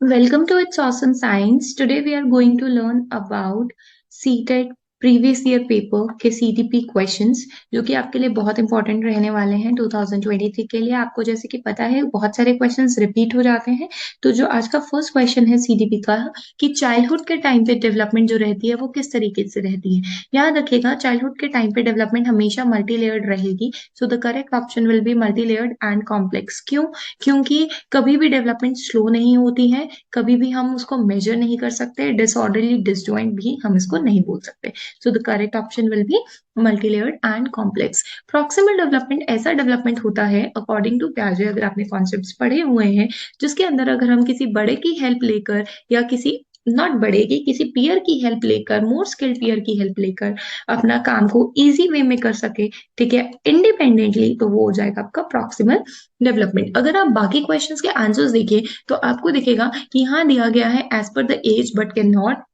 Welcome to It's Awesome Science. Today we are going to learn about CTET previous year paper के CTP questions जो कि आपके लिए बहुत इंपॉर्टेंट रहने वाले हैं 2023 के लिए। आपको जैसे कि पता है बहुत सारे क्वेश्चंस रिपीट हो जाते हैं। तो जो आज का फर्स्ट क्वेश्चन है CTP का कि चाइल्डहुड के टाइम पे डेवलपमेंट जो रहती है वो किस तरीके से रहती है। याद रखिएगा चाइल्डहुड के टाइम पे डेवलपमेंट हमेशा मल्टी लेयर्ड रहेगी। So the correct option will be multi layered and complex. क्यों? क्योंकि कभी भी डेवलपमेंट स्लो नहीं होती है, कभी भी हम उसको मेजर नहीं कर सकते, डिसऑर्डरली डिसजॉइंट भी हम इसको नहीं बोल सकते। So the correct option will be multilayered and complex. Proximal development ऐसा डेवलपमेंट होता है अकॉर्डिंग टू पियाजे, अगर आपने कॉन्सेप्ट्स पढ़े हुए हैं, जिसके अंदर अगर हम किसी बड़े की हेल्प लेकर या किसी नॉट बड़े की किसी पीयर की हेल्प लेकर, मोर स्किल्ड पीयर की हेल्प लेकर अपना काम को इजी वे में कर सके, ठीक है, इंडिपेंडेंटली, तो वो हो जाएगा आपका प्रॉक्सिमल डेवलपमेंट। अगर आप बाकी क्वेश्चंस के आंसर्स देखिए तो आपको दिखेगा कि यहाँ दिया गया है as per the age but can not.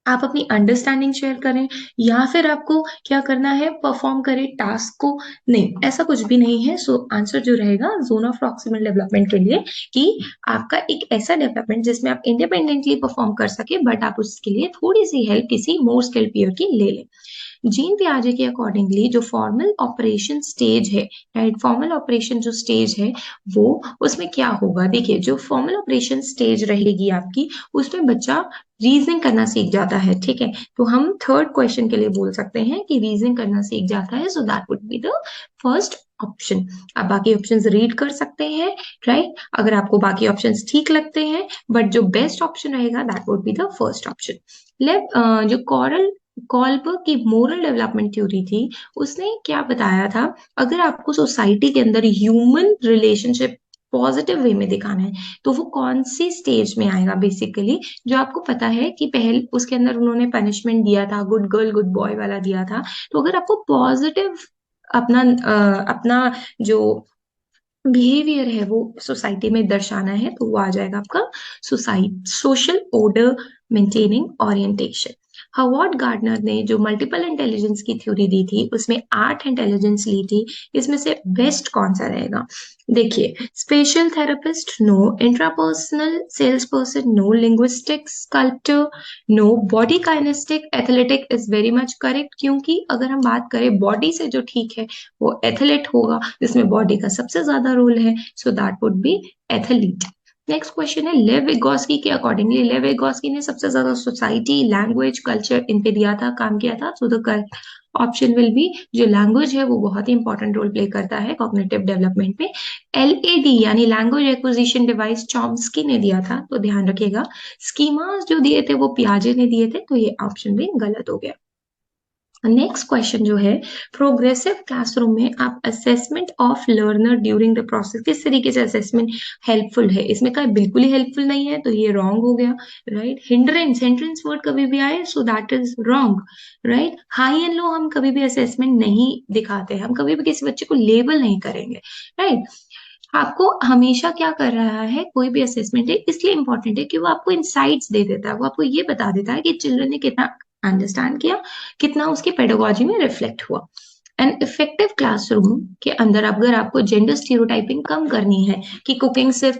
आप अपनी अंडरस्टैंडिंग शेयर करें या फिर आपको क्या करना है, परफॉर्म करें टास्क को, नहीं, ऐसा कुछ भी नहीं है। सो आंसर जो रहेगा जोन ऑफ प्रॉक्सिमल डेवलपमेंट के लिए कि आपका एक ऐसा डेवलपमेंट जिसमें आप इंडिपेंडेंटली परफॉर्म कर सके बट आप उसके लिए थोड़ी सी हेल्प किसी मोर स्किल्ड पीयर की ले लें। जीन पियाजे के अकॉर्डिंगली जो फॉर्मल ऑपरेशन स्टेज है, राइट, फॉर्मल ऑपरेशन जो स्टेज है वो उसमें क्या होगा, देखिए जो फॉर्मल ऑपरेशन स्टेज रहेगी आपकी उसमें बच्चा रीजनिंग करना सीख जाता है, ठीक है। तो हम थर्ड क्वेश्चन के लिए बोल सकते हैं कि रीजनिंग करना सीख जाता है। So that would be the first option. आप बाकी ऑप्शंस रीड कर सकते हैं, राइट, अगर आपको बाकी ऑप्शंस ठीक लगते हैं, बट जो बेस्ट ऑप्शन रहेगा that would be the first option. जो कॉरल कॉल्बर्ग की मोरल डेवलपमेंट थ्योरी थी, उसने क्या बताया था, अगर आपको सोसाइटी के अंदर ह्यूमन रिलेशनशिप पॉजिटिव वे में दिखाना है तो वो कौन सी स्टेज में आएगा बेसिकली। जो आपको पता है कि पहले उसके अंदर उन्होंने पनिशमेंट दिया था, गुड गर्ल गुड बॉय वाला दिया था। तो अगर आपको पॉजिटिव अपना अपना जो बिहेवियर है वो सोसाइटी में दर्शाना है तो वो आ जाएगा आपका society social order maintaining orientation. Howard Gardner ने जो मल्टीपल इंटेलिजेंस की थ्योरी दी थी उसमें 8 इंटेलिजेंस ली थी, इसमें से बेस्ट कौन सा रहेगा। देखिए, special therapist no, intrapersonal sales person no, linguistic sculptor no, body kinesthetic athletic is very much correct. क्योंकि अगर हम बात करें बॉडी से जो ठीक है वो एथलीट होगा जिसमें बॉडी का सबसे ज्यादा रोल है। So that would B athlete. Next question है लेव विगोस्की के अकॉर्डिंगली, लेव विगोस्की ने सबसे ज्यादा सोसाइटी, लैंग्वेज, कल्चर इन पे दिया था, काम किया था। So the correct option will be, जो लैंग्वेज है वो बहुत ही इंपॉर्टेंट रोल प्ले करता है कॉग्निटिव डेवलपमेंट में। LAD यानी लैंग्वेज एक्विजिशन डिवाइस चॉम्स्की ने दिया था, तो ध्यान रखिएगा। स्कीमास जो दिए थे वो पियाजे ने दिए थे, तो ये ऑप्शन भी गलत हो गया। नेक्स्ट क्वेश्चन जो है, प्रोग्रेसिव क्लासरूम में आप assessment of learner during the process, किस तरीके से असेसमेंट हेल्पफुल है, इसमें कहा बिल्कुल ही हेल्पफुल नहीं है तो ये रॉन्ग हो गया, राइट। हिंड्रेंस, हिंड्रेंस वर्ड कभी भी आए so that is wrong, right. High and low हम कभी भी असेसमेंट नहीं दिखाते, हम कभी भी किसी बच्चे को लेबल नहीं करेंगे, राइट। आपको हमेशा क्या कर रहा है, कोई भी असेसमेंट है इसलिए इंपॉर्टेंट है कि वो आपको इंसाइट्स दे देता है, वो आपको ये बता देता है कि चिल्ड्रन ने कितना अंडरस्टैंड किया, कितना उसके पेडागोजी में रिफ्लेक्ट हुआ। एन इफेक्टिव क्लासरूम के अंदर अगर आपको जेंडर स्टीरियोटाइपिंग कम करनी है कि कुकिंग सिर्फ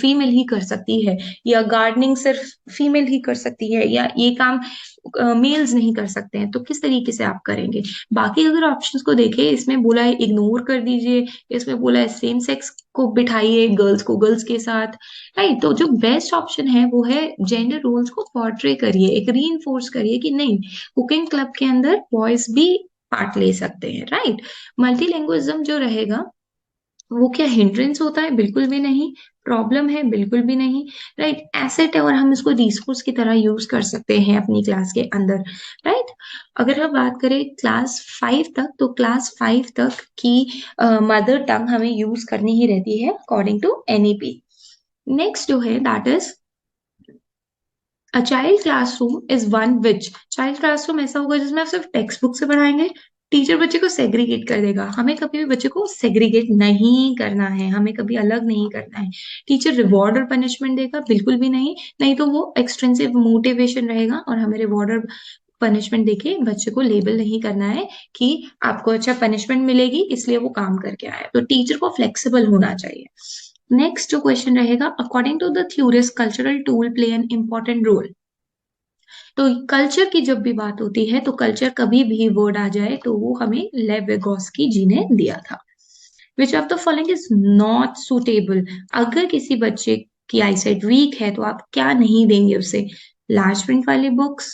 फीमेल ही कर सकती है या गार्डनिंग सिर्फ फीमेल ही कर सकती है या ये काम मेल्स नहीं कर सकते हैं, तो किस तरीके से आप करेंगे। बाकी अगर ऑप्शंस को देखें, इसमें बोला है इग्नोर कर दीजिए, इसमें बोला है सेम सेक्स को बिठाइए, गर्ल्स को गर्ल्स के साथ, राइट। तो जो बेस्ट ऑप्शन है वो है जेंडर रोल्स को पोर्ट्रे करिए, एक री करिए कि नहीं, कुकिंग क्लब के अंदर बॉयज भी पार्ट ले सकते हैं, राइट। मल्टीलैंग्वेजिज्म जो रहेगा वो क्या हिंड्रेंस होता है, बिल्कुल भी नहीं। प्रॉब्लम है, बिल्कुल भी नहीं, राइट। एसेट है और हम इसको रिसोर्स की तरह यूज कर सकते हैं अपनी क्लास के अंदर, राइट। अगर हम बात करें क्लास 5 तक, तो क्लास 5 तक की मदर टंग हमें यूज करनी ही रहती है अकॉर्डिंग टू NEP। नेक्स्ट जो है that is a child classroom is one which, child classroom ऐसा होगा जिसमें आप सिर्फ टेक्स्ट बुक से पढ़ाएंगे, टीचर बच्चे को सेग्रीगेट कर देगा। हमें कभी भी बच्चे को सेग्रीगेट नहीं करना है, हमें कभी अलग नहीं करना है। टीचर रिवॉर्ड और पनिशमेंट देगा, बिल्कुल भी नहीं, नहीं तो वो एक्सट्रिंसिक मोटिवेशन रहेगा और हमें रिवॉर्ड और पनिशमेंट देके बच्चे को लेबल नहीं करना है कि आपको अच्छा पनिशमेंट मिलेगी इसलिए वो काम करके आया। तो टीचर को फ्लेक्सिबल होना चाहिए। नेक्स्ट जो क्वेश्चन रहेगा, according to the theorist cultural tool play an important role. तो कल्चर की जब भी बात होती है तो कल्चर कभी भी वर्ड आ जाए तो वो हमें लेव विगोस्की जी ने दिया था। Which of the following is not suitable. अगर किसी बच्चे की आईसाइट वीक है तो आप क्या नहीं देंगे उसे? लार्ज प्रिंट वाली books,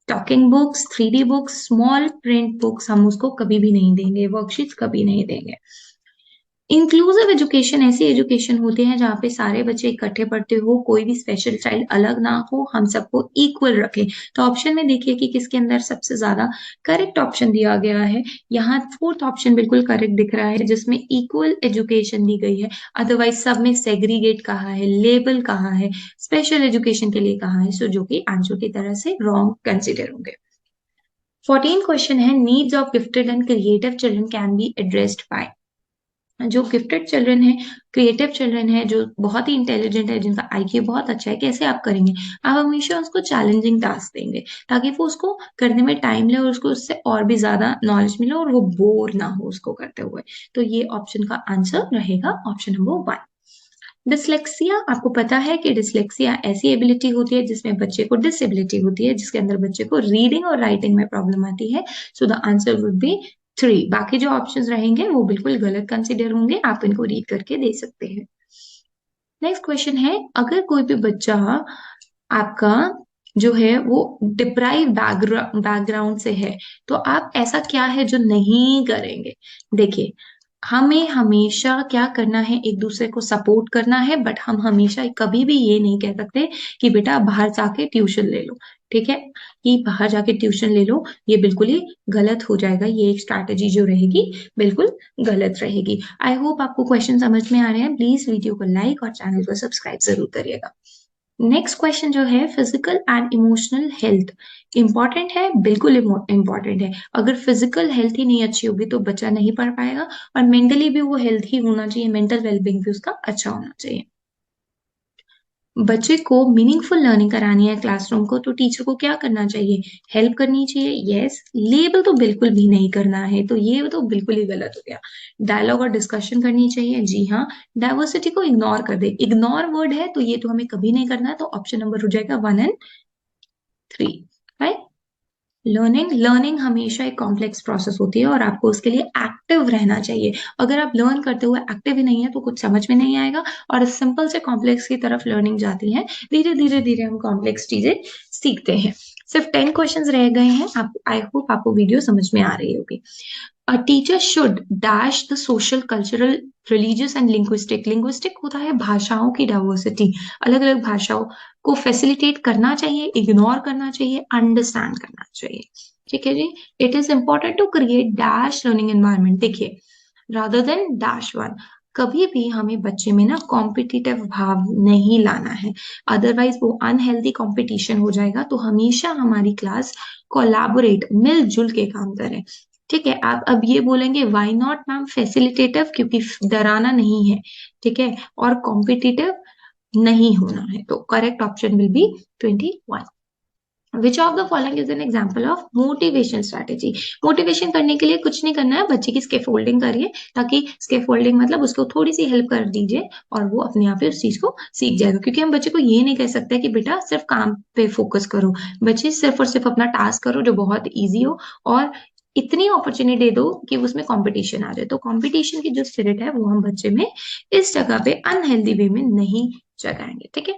talking books, 3D books, small print books हम उसको कभी भी नहीं देंगे, वर्कशीट्स कभी नहीं देंगे। इंक्लूसिव एजुकेशन ऐसी एजुकेशन होती है जहाँ पे सारे बच्चे इकट्ठे पढ़ते हो, कोई भी स्पेशल चाइल्ड अलग ना हो, हम सबको इक्वल रखें। तो ऑप्शन में देखिए कि किसके अंदर सबसे ज्यादा करेक्ट ऑप्शन दिया गया है। यहाँ फोर्थ ऑप्शन बिल्कुल करेक्ट दिख रहा है जिसमें इक्वल एजुकेशन दी गई है। अदरवाइज सब में सेग्रीगेट कहा है, लेबल कहा है, स्पेशल एजुकेशन के लिए कहा है, सो जो कि आंसर की तरह से रॉन्ग कंसिडर होंगे। 14 क्वेश्चन है, needs of gifted and creative children can be addressed by. जो गिफ्टेड चिल्ड्रन है, क्रिएटिव चिल्ड्रन है, जो बहुत ही इंटेलिजेंट है, जिनका आईक्यू बहुत अच्छा है, कैसे आप करेंगे? आप हमेशा उसको चैलेंजिंग टास्क देंगे ताकि वो उसको करने में टाइम ले और उसको उससे और भी ज्यादा नॉलेज मिले और वो बोर ना हो उसको करते हुए। तो ये ऑप्शन का आंसर रहेगा ऑप्शन नंबर 1। डिसलेक्सिया, आपको पता है कि डिसलेक्सिया ऐसी एबिलिटी होती है जिसमें बच्चे को डिसेबिलिटी होती है, जिसके अंदर बच्चे को रीडिंग और राइटिंग में प्रॉब्लम आती है। So the answer would be 3। बाकी जो ऑप्शंस रहेंगे वो बिल्कुल गलत कंसिडर होंगे, आप इनको रीड करके दे सकते हैं। नेक्स्ट क्वेश्चन है, अगर कोई भी बच्चा आपका जो है वो डिप्राइव बैकग्राउंड से है तो आप ऐसा क्या है जो नहीं करेंगे? देखिए, हमें हमेशा क्या करना है, एक दूसरे को सपोर्ट करना है, बट हम हमेशा कभी भी ये नहीं कह सकते कि बेटा बाहर जाके ट्यूशन ले लो। ठीक है, कि बाहर जाके ट्यूशन ले लो, ये बिल्कुल ही गलत हो जाएगा। ये एक स्ट्रैटेजी जो रहेगी बिल्कुल गलत रहेगी। आई होप आपको क्वेश्चन समझ में आ रहे हैं। प्लीज वीडियो को लाइक और चैनल को सब्सक्राइब जरूर करिएगा। नेक्स्ट क्वेश्चन जो है, physical and emotional health important है? बिल्कुल इंपॉर्टेंट है। अगर फिजिकल हेल्थ ही नहीं अच्छी होगी तो बच्चा नहीं पढ़ पाएगा, और मेंटली भी वो हेल्थ ही होना चाहिए, मेंटल वेलबींग भी उसका अच्छा होना चाहिए। बच्चे को मीनिंगफुल लर्निंग करानी है क्लासरूम को तो टीचर को क्या करना चाहिए? हेल्प करनी चाहिए। यस, लेबल तो बिल्कुल भी नहीं करना है, तो ये तो बिल्कुल ही गलत हो गया। डायलॉग और डिस्कशन करनी चाहिए, जी हाँ। डाइवर्सिटी को इग्नोर कर दे, इग्नोर वर्ड है तो ये तो हमें कभी नहीं करना है, तो ऑप्शन नंबर हो जाएगा 1 एंड 3। राइट। लर्निंग लर्निंग हमेशा एक कॉम्प्लेक्स प्रोसेस होती है और आपको उसके लिए एक्टिव रहना चाहिए। अगर आप लर्न करते हुए एक्टिव ही नहीं है तो कुछ समझ में नहीं आएगा, और सिंपल से कॉम्प्लेक्स की तरफ लर्निंग जाती है। धीरे धीरे धीरे हम कॉम्प्लेक्स चीजें सीखते हैं। सिर्फ 10 क्वेश्चंस रह गए हैं। आप, आई होप आपको वीडियो समझ में आ रही होगी। A teacher should dash the social, cultural, religious and linguistic। Linguistic होता है भाषाओं की डाइवर्सिटी, अलग अलग भाषाओं को फैसिलिटेट करना चाहिए, इग्नोर करना चाहिए, अंडरस्टैंड करना चाहिए। ठीक है जी। It is important to create dash learning environment. देखिए, रादर देन डैश वन, कभी भी हमें बच्चे में ना कॉम्पिटिटिव भाव नहीं लाना है, अदरवाइज वो अनहेल्दी कंपटीशन हो जाएगा। तो हमेशा हमारी क्लास कोलैबोरेट, मिलजुल के काम करे। ठीक है, आप अब ये बोलेंगे व्हाई नॉट मैम फैसिलिटेटिव, क्योंकि डराना नहीं है, ठीक है, और कॉम्पिटिटिव नहीं होना है। तो correct option will be 21। Which of the following is an example of motivation strategy? Motivation करने के लिए कुछ नहीं करना है, बच्चे की स्केफोल्डिंग करिए, ताकि स्केफोल्डिंग मतलब उसको थोड़ी सी हेल्प कर दीजिए और वो अपने आप ही उस चीज को सीख जाएगा। क्योंकि हम बच्चे को ये नहीं कह सकते कि बेटा सिर्फ काम पे फोकस करो। बच्चे सिर्फ और सिर्फ अपना टास्क करो जो बहुत ईजी हो, और इतनी अपॉर्चुनिटी दे दो कि उसमें कंपटीशन आ जाए। तो कंपटीशन की जो स्पिरिट है वो हम बच्चे में इस जगह पे अनहेल्दी वे में नहीं जगाएंगे। ठीक है।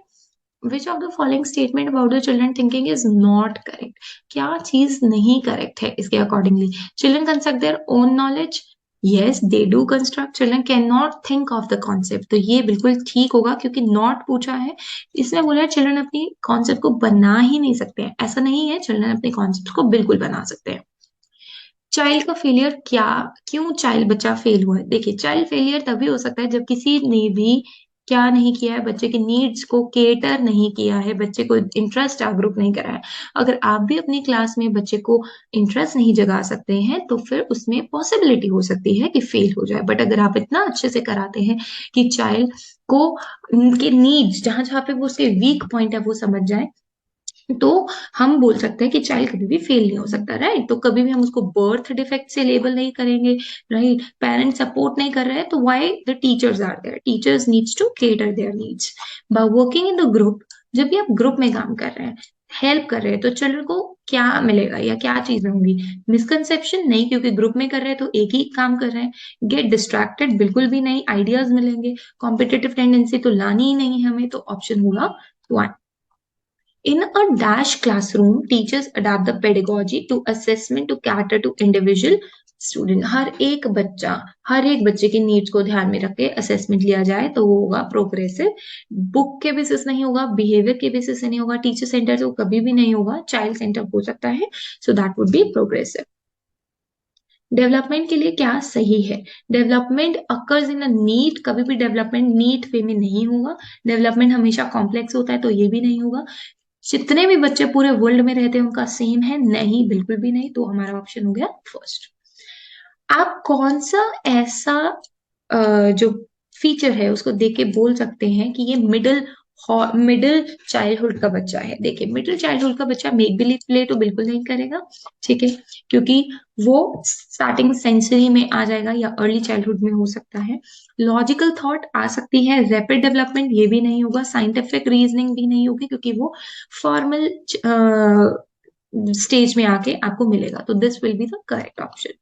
Which of the following statement about the children thinking is not correct? क्या चीज नहीं करेक्ट है इसके accordingly? Children construct their own knowledge, yes they do construct। children cannot think of the concept, तो ये बिल्कुल ठीक होगा क्योंकि नॉट पूछा है। इसमें बोला है चिल्ड्रन अपनी कॉन्सेप्ट को बना ही नहीं सकते हैं, ऐसा नहीं है, चिल्ड्रन अपने कॉन्सेप्ट को बिल्कुल बना सकते हैं। चाइल्ड का फेलियर, क्या क्यों चाइल्ड बच्चा फेल हुआ है? देखिए, चाइल्ड फेलियर तभी हो सकता है जब किसी ने भी क्या नहीं किया है, बच्चे की नीड्स को केटर नहीं किया है, बच्चे को इंटरेस्ट जागरूक नहीं करा है। अगर आप भी अपनी क्लास में बच्चे को इंटरेस्ट नहीं जगा सकते हैं तो फिर उसमें पॉसिबिलिटी हो सकती है कि फेल हो जाए। बट अगर आप इतना अच्छे से कराते हैं कि चाइल्ड को उनके नीड्स, जहां जहां पे वो उसके वीक पॉइंट है वो समझ जाए, तो हम बोल सकते हैं कि चाइल्ड कभी भी फेल नहीं हो सकता, राइट? तो कभी भी हम उसको बर्थ डिफेक्ट से लेबल नहीं करेंगे, राइट? पेरेंट्स सपोर्ट नहीं कर रहे हैं तो why the teachers are there, teachers needs to cater their needs by working in the group. जब भी आप ग्रुप में काम कर रहे हैं, हेल्प कर रहे हैं, तो चिल्ड्रन को क्या मिलेगा या क्या चीजें होंगी? मिसकंसेप्शन नहीं, क्योंकि ग्रुप में कर रहे हैं तो एक ही काम कर रहे हैं। गेट डिस्ट्रैक्टेड बिल्कुल भी नहीं, आइडियाज मिलेंगे। कॉम्पिटिटिव टेंडेंसी तो लानी ही नहीं है हमें, तो ऑप्शन होगा 1। In a dash classroom, teachers adapt the pedagogy to assessment to cater to individual student. हर एक बच्चे की नीड्स को ध्यान में रख के असेसमेंट लिया जाए तो वो होगा प्रोग्रेसिव। बुक के बेसिस नहीं होगा, बिहेवियर के बेसिस से नहीं होगा, टीचर सेंटर तो कभी भी नहीं होगा, चाइल्ड सेंटर हो सकता है। So that would be progressive. Development के लिए क्या सही है? Development occurs in a neat, कभी भी डेवलपमेंट नीट वे में नहीं होगा। डेवलपमेंट हमेशा कॉम्प्लेक्स होता है, तो ये भी नहीं होगा। जितने भी बच्चे पूरे वर्ल्ड में रहते हैं उनका सेम है? नहीं, बिल्कुल भी नहीं। तो हमारा ऑप्शन हो गया फर्स्ट। आप कौन सा ऐसा जो फीचर है उसको देख के बोल सकते हैं कि ये मिडिल चाइल्डहुड का बच्चा है? देखिए, मिडिल चाइल्डहुड का बच्चा मेक बिलीव प्ले तो बिल्कुल नहीं करेगा, ठीक है, क्योंकि वो स्टार्टिंग सेंचुरी में आ जाएगा या अर्ली चाइल्डहुड में हो सकता है। लॉजिकल थॉट आ सकती है, रैपिड डेवलपमेंट ये भी नहीं होगा, साइंटिफिक रीजनिंग भी नहीं होगी, क्योंकि वो फॉर्मल स्टेज में आके आपको मिलेगा। तो this will be the correct option.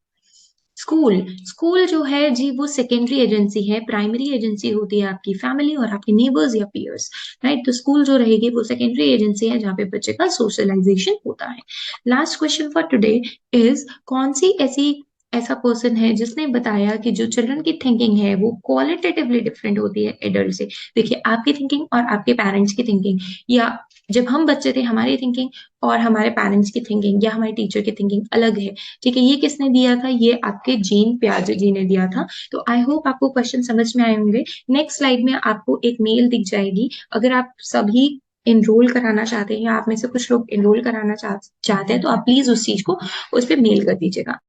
School school जो है जी, वो सेकेंडरी एजेंसी है। प्राइमरी एजेंसी होती है आपकी फैमिली और आपके नेबर्स या पीयर्स, राइट? तो स्कूल जो रहेगी वो सेकेंडरी एजेंसी है जहाँ पे बच्चे का सोशलाइजेशन होता है। Last question for today is, कौन सी ऐसा पर्सन है जिसने बताया कि जो चिल्ड्रन की थिंकिंग है वो क्वालिटेटिवली डिफरेंट होती है एडल्ट से? देखिए, आपकी थिंकिंग और आपके पेरेंट्स की थिंकिंग, या जब हम बच्चे थे हमारी थिंकिंग और हमारे पेरेंट्स की थिंकिंग या हमारे टीचर की थिंकिंग अलग है, ठीक है? ये किसने दिया था? ये आपके जीन प्याजे जी ने दिया था। तो आई होप आपको क्वेश्चन समझ में आए होंगे। नेक्स्ट स्लाइड में आपको एक मेल दिख जाएगी। अगर आप सभी एनरोल कराना चाहते हैं या आप में से कुछ लोग एनरोल कराना चाहते हैं तो आप प्लीज उस चीज को उस पर मेल कर दीजिएगा।